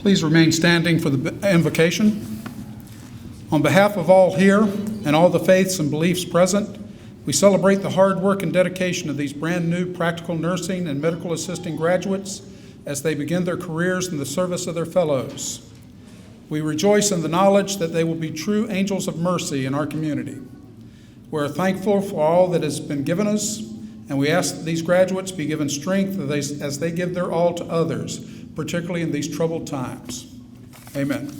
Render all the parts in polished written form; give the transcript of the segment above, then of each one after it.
Please remain standing for the invocation. On behalf of all here and all the faiths and beliefs present, we celebrate the hard work and dedication of these brand new practical nursing and medical assisting graduates as they begin their careers in the service of their fellows. We rejoice in the knowledge that they will be true angels of mercy in our community. We're thankful for all that has been given us, and we ask that these graduates be given strength as they give their all to others, particularly in these troubled times. Amen.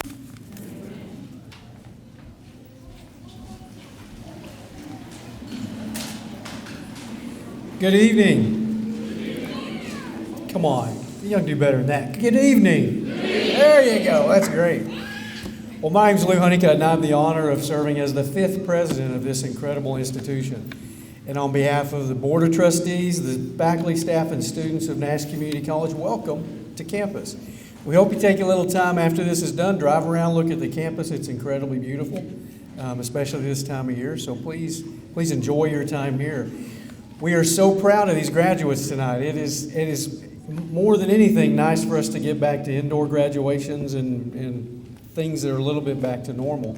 Good evening. Come on, you don't do better than that. Good evening. There you go, that's great. Well, my name's Lew Hunnicutt, and I have the honor of serving as the 5th president of this incredible institution. And on behalf of the Board of Trustees, the faculty, staff, and students of Nash Community College, welcome to campus. We hope you take a little time after this is done, drive around, look at the campus. It's incredibly beautiful, especially this time of year. So please enjoy your time here. We are so proud of these graduates tonight. It is more than anything nice for us to get back to indoor graduations and things that are a little bit back to normal.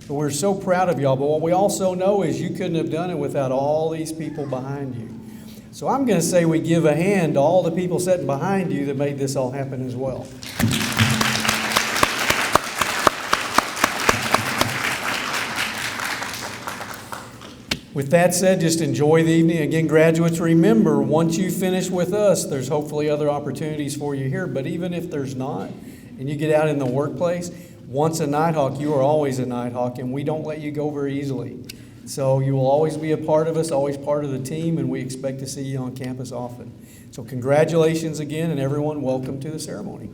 But we're so proud of y'all. But what we also know is you couldn't have done it without all these people behind you. So I'm going to say we give a hand to all the people sitting behind you that made this all happen as well. With that said, just enjoy the evening. Again, graduates, remember, once you finish with us, there's hopefully other opportunities for you here. But even if there's not, and you get out in the workplace, once a Nighthawk, you are always a Nighthawk, and we don't let you go very easily. So you will always be a part of us, always part of the team, and we expect to see you on campus often. So congratulations again, and everyone, welcome to the ceremony.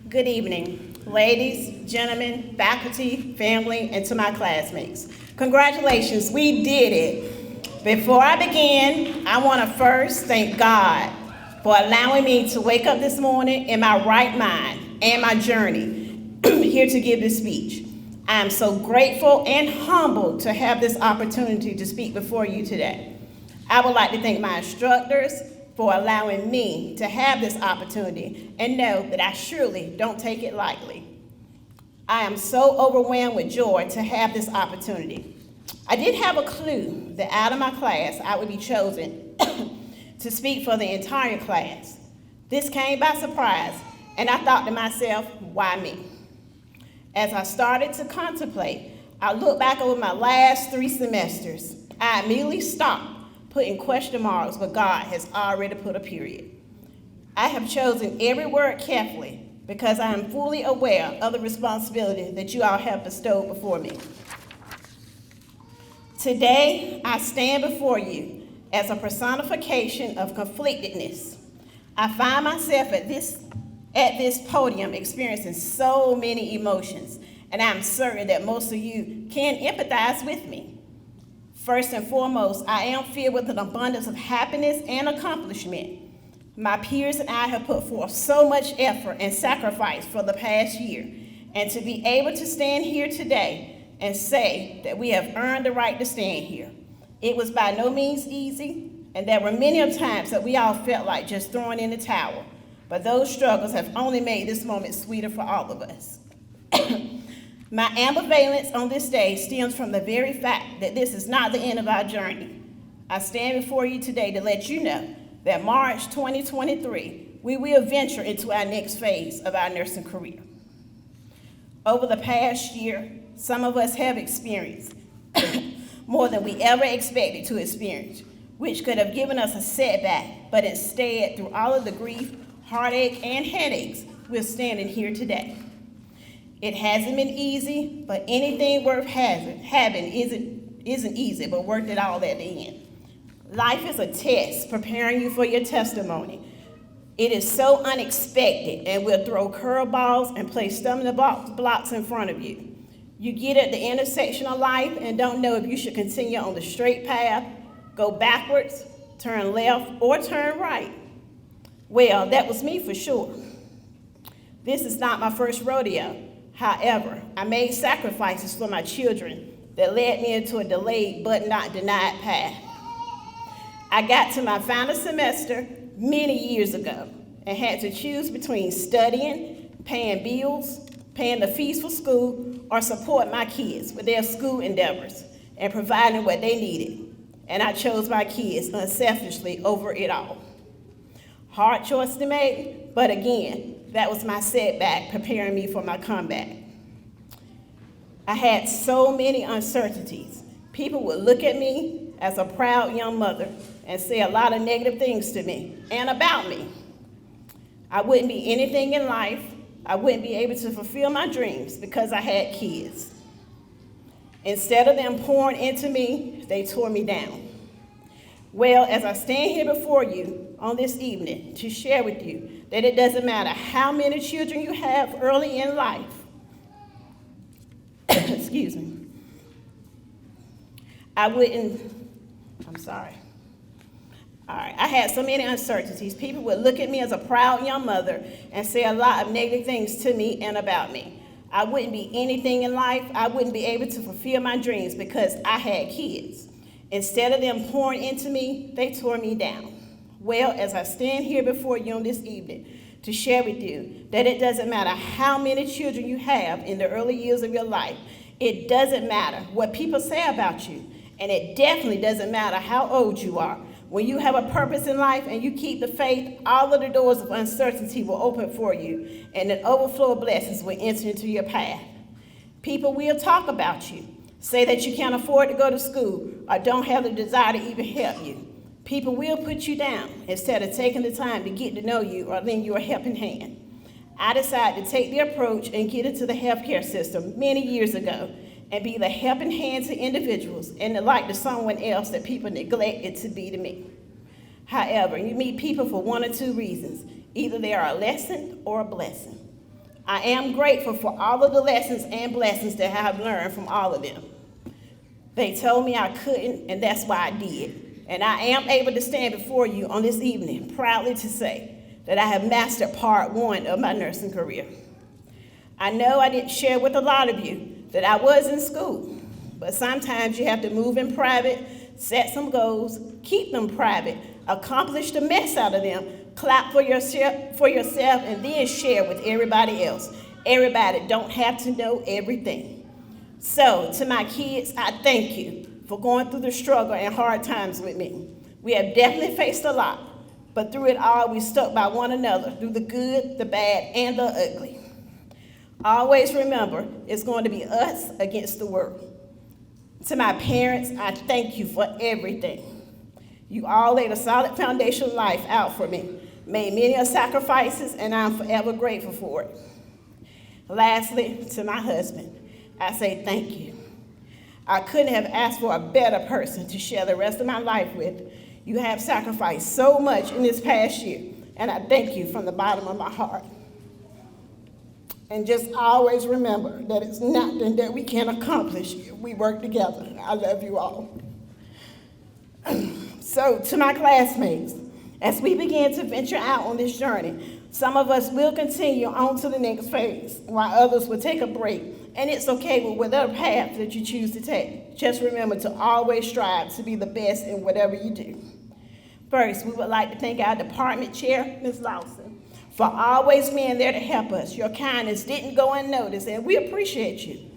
Good evening, ladies, gentlemen, faculty, family, and to my classmates. Congratulations, we did it. Before I begin, I want to first thank God for allowing me to wake up this morning in my right mind and my journey here to give this speech. I am so grateful and humbled to have this opportunity to speak before you today. I would like to thank my instructors for allowing me to have this opportunity and know that I surely don't take it lightly. I am so overwhelmed with joy to have this opportunity. I did have a clue that out of my class I would be chosen to speak for the entire class. This came by surprise, and I thought to myself, why me? As I started to contemplate, I looked back over my last 3 semesters. I immediately stopped putting question marks where God has already put a period. I have chosen every word carefully because I am fully aware of the responsibility that you all have bestowed before me. Today, I stand before you as a personification of conflictedness. I find myself at this podium experiencing so many emotions, and I'm certain that most of you can empathize with me. First and foremost, I am filled with an abundance of happiness and accomplishment. My peers and I have put forth so much effort and sacrifice for the past year, and to be able to stand here today and say that we have earned the right to stand here. It was by no means easy, and there were many times that we all felt like just throwing in the towel, but those struggles have only made this moment sweeter for all of us. My ambivalence on this day stems from the very fact that this is not the end of our journey. I stand before you today to let you know that March 2023, we will venture into our next phase of our nursing career. Over the past year, some of us have experienced more than we ever expected to experience, which could have given us a setback, but instead, through all of the grief, heartache, and headaches, we're standing here today. It hasn't been easy, but anything worth having isn't easy, but worth it all at the end. Life is a test preparing you for your testimony. It is so unexpected and will throw curveballs and place stumbling blocks in front of you. You get at the intersection of life and don't know if you should continue on the straight path, go backwards, turn left, or turn right. Well, that was me for sure. This is not my first rodeo. However, I made sacrifices for my children that led me into a delayed but not denied path. I got to my final semester many years ago and had to choose between studying, paying bills, paying the fees for school, or support my kids with their school endeavors and providing what they needed. And I chose my kids unselfishly over it all. Hard choice to make, but again, that was my setback preparing me for my comeback. I had so many uncertainties. People would look at me as a proud young mother and say a lot of negative things to me and about me. I wouldn't be anything in life. I wouldn't be able to fulfill my dreams because I had kids. Instead of them pouring into me, they tore me down. Well, as I stand here before you on this evening to share with you that it doesn't matter how many children you have early in life, excuse me, I had so many uncertainties. People would look at me as a proud young mother and say a lot of negative things to me and about me. I wouldn't be anything in life. I wouldn't be able to fulfill my dreams because I had kids. Instead of them pouring into me, they tore me down. Well, as I stand here before you on this evening to share with you that it doesn't matter how many children you have in the early years of your life, it doesn't matter what people say about you, and it definitely doesn't matter how old you are. When you have a purpose in life and you keep the faith, all of the doors of uncertainty will open for you, and an overflow of blessings will enter into your path. People will talk about you, say that you can't afford to go to school or don't have the desire to even help you. People will put you down instead of taking the time to get to know you or lend you a helping hand. I decided to take the approach and get into the healthcare system many years ago and be the helping hand to individuals and the light to someone else that people neglected to be to me. However, you meet people for one or two reasons. Either they are a lesson or a blessing. I am grateful for all of the lessons and blessings that I have learned from all of them. They told me I couldn't, and that's why I did. And I am able to stand before you on this evening proudly to say that I have mastered part one of my nursing career. I know I didn't share with a lot of you that I was in school, but sometimes you have to move in private, set some goals, keep them private, accomplish the mess out of them, clap for yourself, and then share with everybody else. Everybody don't have to know everything. So to my kids, I thank you for going through the struggle and hard times with me. We have definitely faced a lot, but through it all, we stuck by one another through the good, the bad, and the ugly. Always remember, it's going to be us against the world. To my parents, I thank you for everything. You all laid a solid foundation of life out for me, made many sacrifices, and I'm forever grateful for it. Lastly, to my husband, I say thank you. I couldn't have asked for a better person to share the rest of my life with. You have sacrificed so much in this past year, and I thank you from the bottom of my heart. And just always remember that it's nothing that we can't accomplish if we work together. I love you all. So to my classmates, as we begin to venture out on this journey, some of us will continue on to the next phase, while others will take a break. And it's okay with whatever path that you choose to take. Just remember to always strive to be the best in whatever you do. First, we would like to thank our department chair, Ms. Lawson, for always being there to help us. Your kindness didn't go unnoticed, and we appreciate you.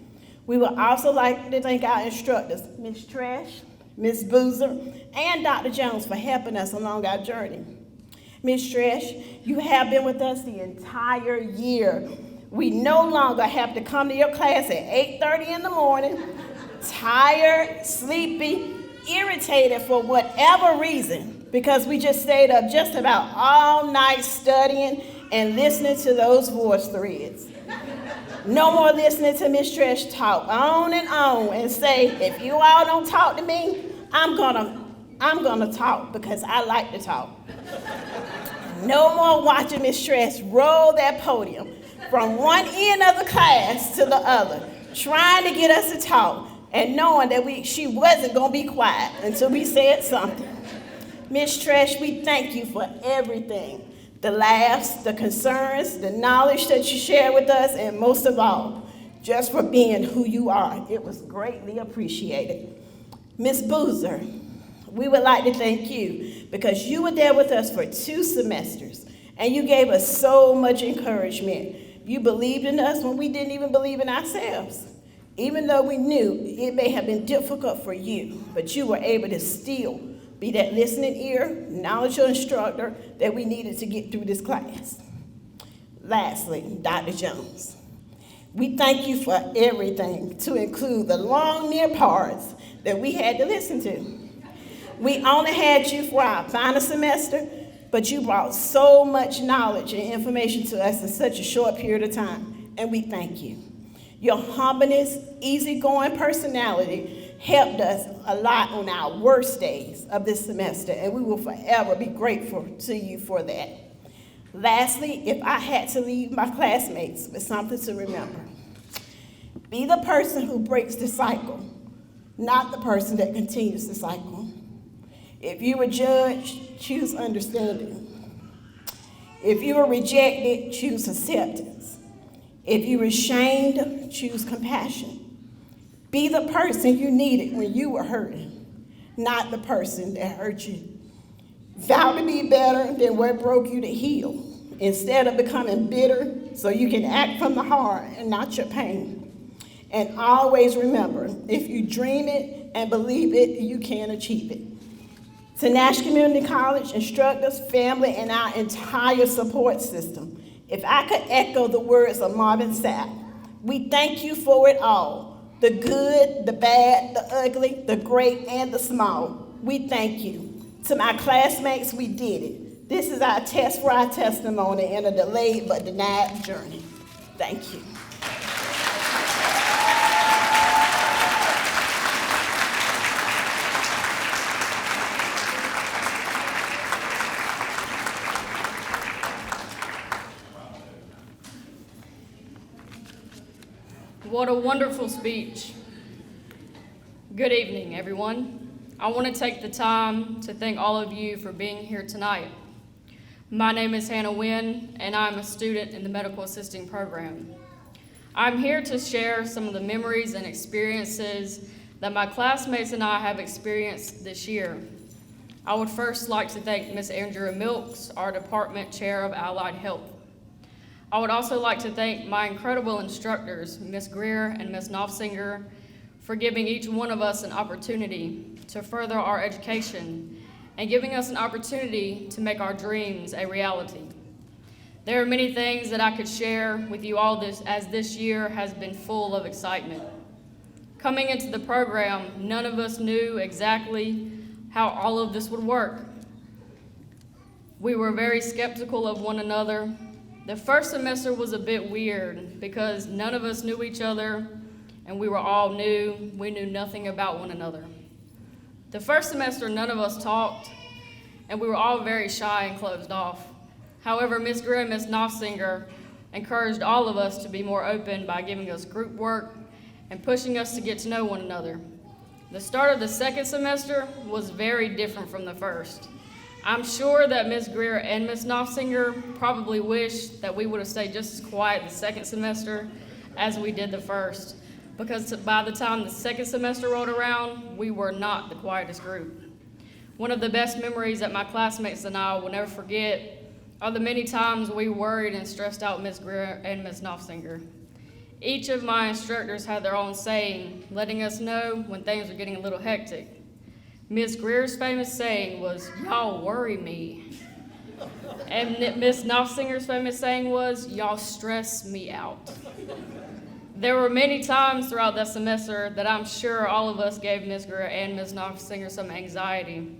We would also like to thank our instructors, Ms. Treish, Ms. Boozer, and Dr. Jones for helping us along our journey. Ms. Treish, you have been with us the entire year. We no longer have to come to your class at 8:30 in the morning, tired, sleepy, irritated for whatever reason, because we just stayed up just about all night studying and listening to those voice threads. No more listening to Ms. Treish talk on and say, if you all don't talk to me, I'm gonna talk because I like to talk. No more watching Ms. Treish roll that podium from one end of the class to the other, trying to get us to talk and knowing that she wasn't gonna be quiet until we said something. Ms. Treish, we thank you for everything. the laughs, the concerns, the knowledge that you share with us, and most of all, just for being who you are. It was greatly appreciated. Ms. Boozer, we would like to thank you because you were there with us for 2 semesters, and you gave us so much encouragement. You believed in us when we didn't even believe in ourselves. Even though we knew it may have been difficult for you, but you were able to still be that listening ear, knowledgeable instructor that we needed to get through this class. Lastly, Dr. Jones, we thank you for everything, to include the long, near parts that we had to listen to. We only had you for our final semester, but you brought so much knowledge and information to us in such a short period of time, and we thank you. Your humbleness, easygoing personality helped us a lot on our worst days of this semester, and we will forever be grateful to you for that. Lastly, if I had to leave my classmates with something to remember, be the person who breaks the cycle, not the person that continues the cycle. If you were judged, choose understanding. If you were rejected, choose acceptance. If you were shamed, choose compassion. Be the person you needed when you were hurting, not the person that hurt you. Vow to be better than what broke you to heal, instead of becoming bitter so you can act from the heart and not your pain. And always remember, if you dream it and believe it, you can achieve it. To Nash Community College, instructors, family, and our entire support system, if I could echo the words of Marvin Sapp, we thank you for it all. The good, the bad, the ugly, the great, and the small. We thank you. To my classmates, we did it. This is our test for our testimony in a delayed but denied journey. Thank you. What a wonderful speech. Good evening, everyone. I want to take the time to thank all of you for being here tonight. My name is Nguyen, and I'm a student in the medical assisting program. I'm here to share some of the memories and experiences that my classmates and I have experienced this year. I would first like to thank Ms. Andrea Milks, our department chair of Allied Health. I would also like to thank my incredible instructors, Ms. Greer and Ms. Nofsinger, for giving each one of us an opportunity to further our education and giving us an opportunity to make our dreams a reality. There are many things that I could share with you all as this year has been full of excitement. Coming into the program, none of us knew exactly how all of this would work. We were very skeptical of one another. The first semester was a bit weird because none of us knew each other and we were all new. We knew nothing about one another. The first semester, none of us talked and we were all very shy and closed off. However, Ms. Greer and Ms. Nofsinger encouraged all of us to be more open by giving us group work and pushing us to get to know one another. The start of the second semester was very different from the first. I'm sure that Ms. Greer and Ms. Nofsinger probably wish that we would have stayed just as quiet the second semester as we did the first, because by the time the second semester rolled around, we were not the quietest group. One of the best memories that my classmates and I will never forget are the many times we worried and stressed out Ms. Greer and Ms. Nofsinger. Each of my instructors had their own saying, letting us know when things were getting a little hectic. Ms. Greer's famous saying was, "Y'all worry me." And Ms. Nofsinger's famous saying was, "Y'all stress me out." There were many times throughout that semester that I'm sure all of us gave Ms. Greer and Ms. Nofsinger some anxiety.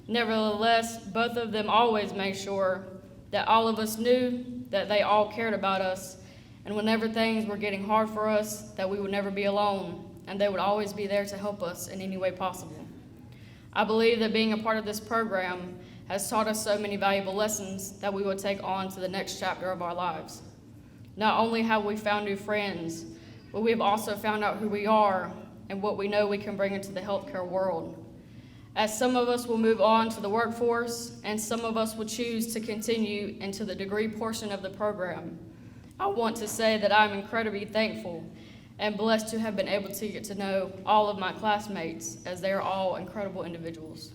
Nevertheless, both of them always made sure that all of us knew that they all cared about us, and whenever things were getting hard for us, that we would never be alone, and they would always be there to help us in any way possible. I believe that being a part of this program has taught us so many valuable lessons that we will take on to the next chapter of our lives. Not only have we found new friends, but we have also found out who we are and what we know we can bring into the healthcare world. as some of us will move on to the workforce and some of us will choose to continue into the degree portion of the program. I want to say that I'm incredibly thankful and blessed to have been able to get to know all of my classmates, as they are all incredible individuals.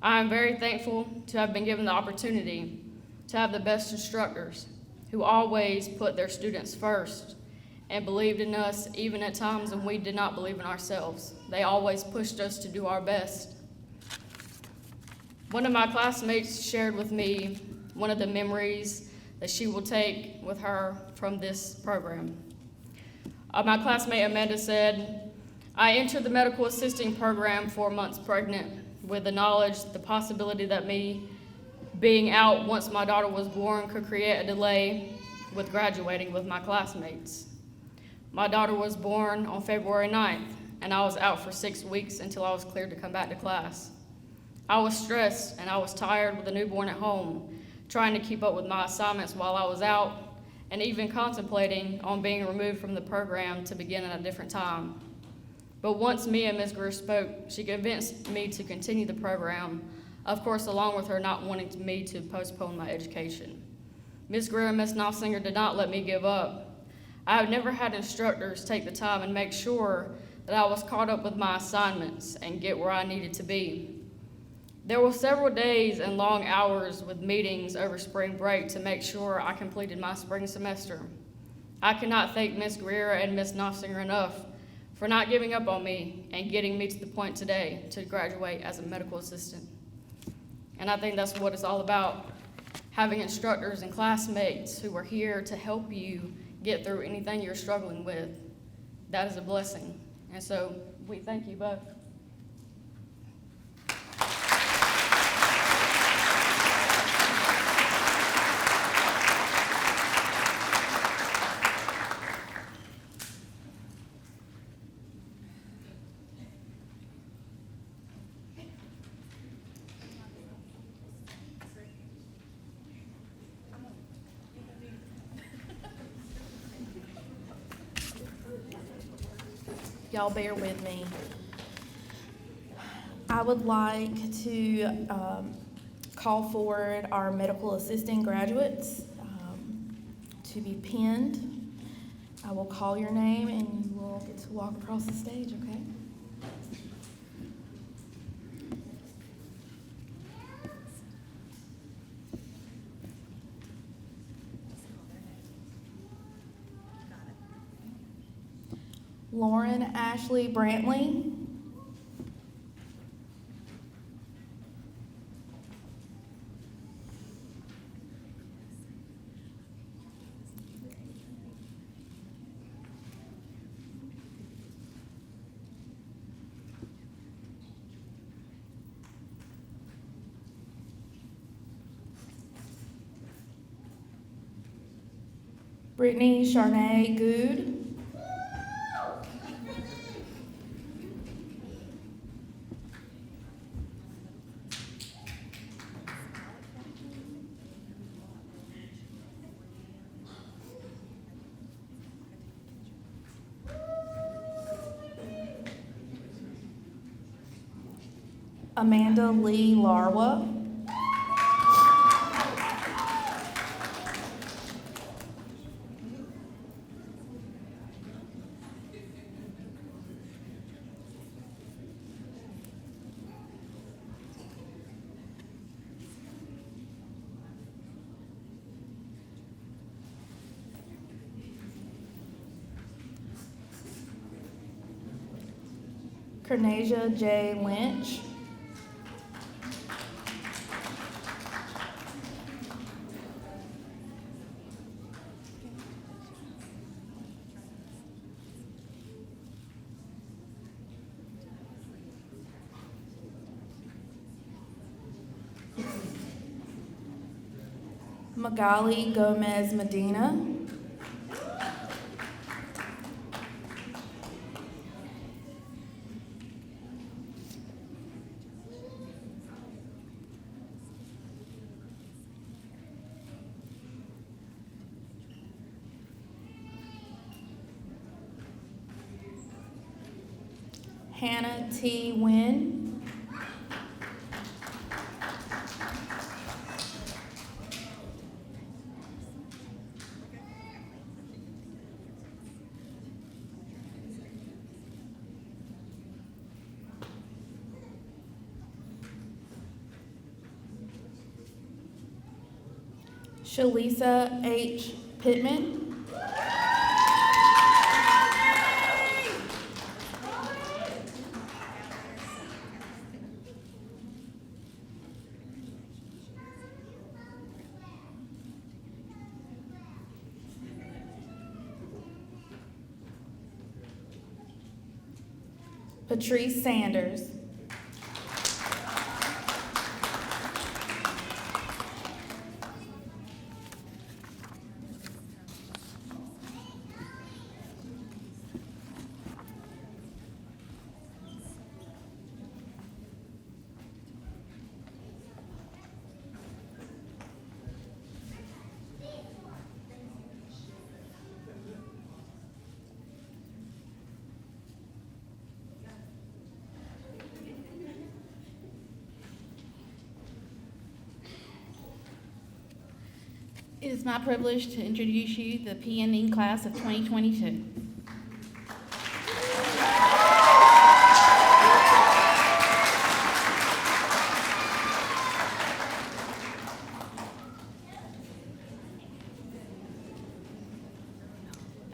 I am very thankful to have been given the opportunity to have the best instructors who always put their students first and believed in us even at times when we did not believe in ourselves. They always pushed us to do our best. One of my classmates shared with me one of the memories that she will take with her from this program. My classmate Amanda said, "I entered the medical assisting program 4 months pregnant with the knowledge, the possibility that me being out once my daughter was born could create a delay with graduating with my classmates. My daughter was born on February 9th, and I was out for 6 weeks until I was cleared to come back to class. I was stressed and I was tired with a newborn at home, trying to keep up with my assignments while I was out, and even contemplating on being removed from the program to begin at a different time. But once me and Ms. Greer spoke, she convinced me to continue the program, of course along with her not wanting me to postpone my education. Ms. Greer and Ms. Nofsinger did not let me give up. I have never had instructors take the time and make sure that I was caught up with my assignments and get where I needed to be. There were several days and long hours with meetings over spring break to make sure I completed my spring semester. I cannot thank Ms. Greer and Ms. Nofsinger enough for not giving up on me and getting me to the point today to graduate as a medical assistant. And I think that's what it's all about, having instructors and classmates who are here to help you get through anything you're struggling with. That is a blessing. And so we thank you both. Y'all bear with me. I would like to call forward our medical assisting graduates to be pinned. I will call your name and you will get to walk across the stage, okay? Lauren Ashley Brantley. Brittany Charnay Good. Amanda Lee Larwa. Kernasia J. Lynch. Magali Gomez Medina. Hannah T. Nguyen. Shalisa H. Pittman. Patrice Sanders. It is my privilege to introduce you the Pnd Class of 2022.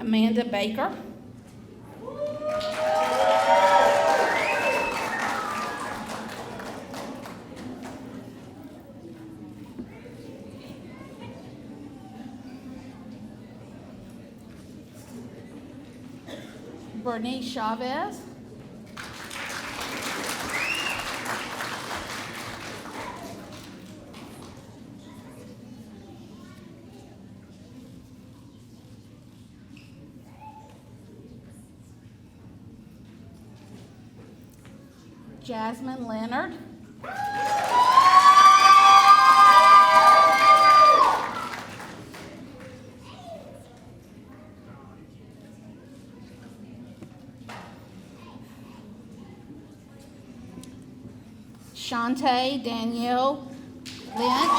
Amanda Baker. Bernice Chavez. Jasmine Leonard. Shantae Danielle Lynch.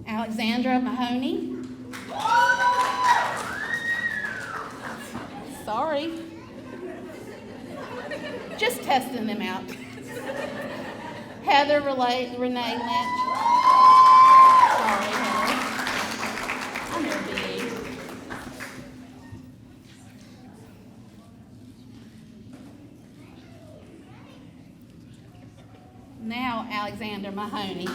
Alexandra Mahoney. Sorry. Just testing them out. Heather Renee Lynch. Sorry, Heather. I'm your BE. Now Alexander Mahoney.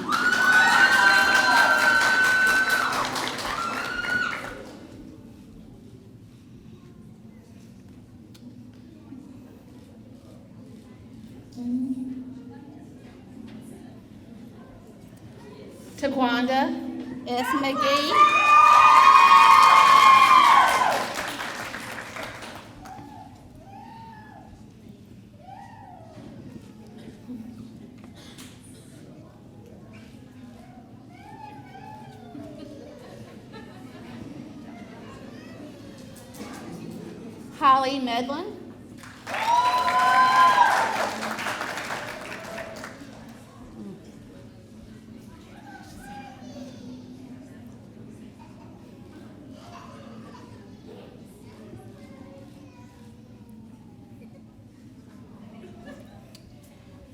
Taquanda S. McGee. Holly Medlin.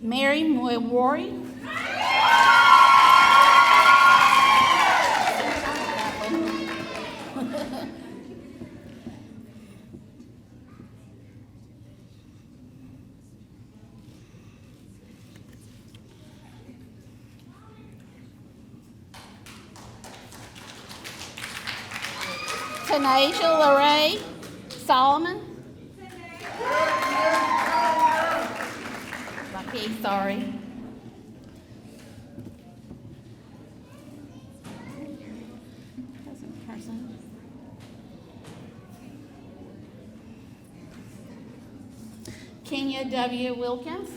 Mary Mwori. Tanasia Larae Solomon. Lucky, sorry. Present person. Kennia W. Wilkins.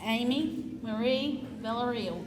Amy Marie Villarreal.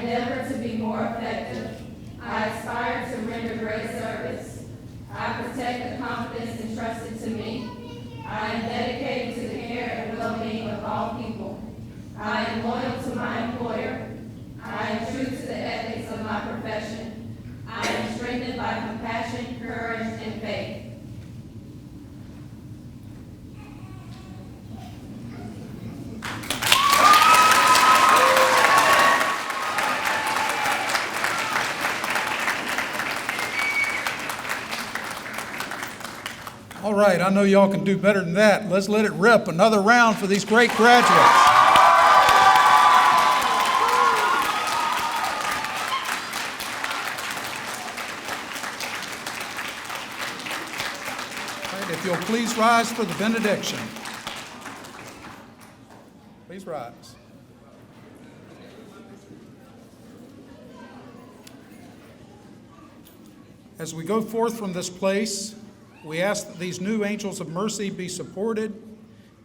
endeavor to be more effective. I aspire to render great service. I protect the confidence entrusted to me. I am dedicated to the care and well-being of all people. I am loyal to my employer. I am true to the ethics of my profession. I am strengthened by compassion, courage, and faith. All right, I know y'all can do better than that. Let's let it rip. Another round for these great graduates. All right, if you'll please rise for the benediction. Please rise. As we go forth from this place, we ask that these new angels of mercy be supported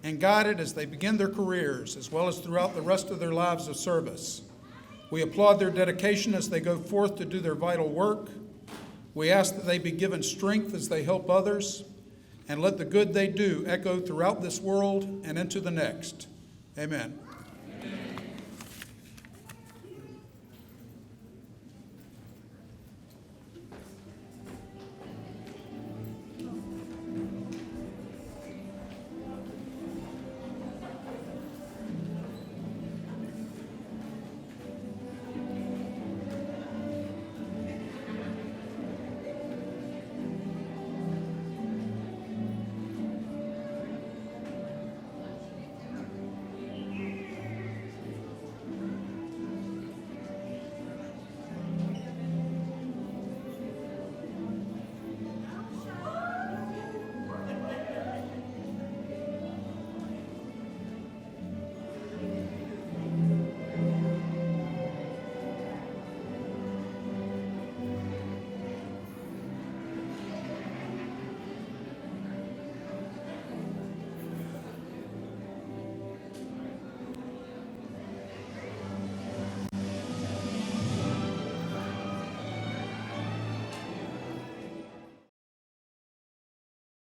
and guided as they begin their careers, as well as throughout the rest of their lives of service. We applaud their dedication as they go forth to do their vital work. We ask that they be given strength as they help others, and let the good they do echo throughout this world and into the next. Amen.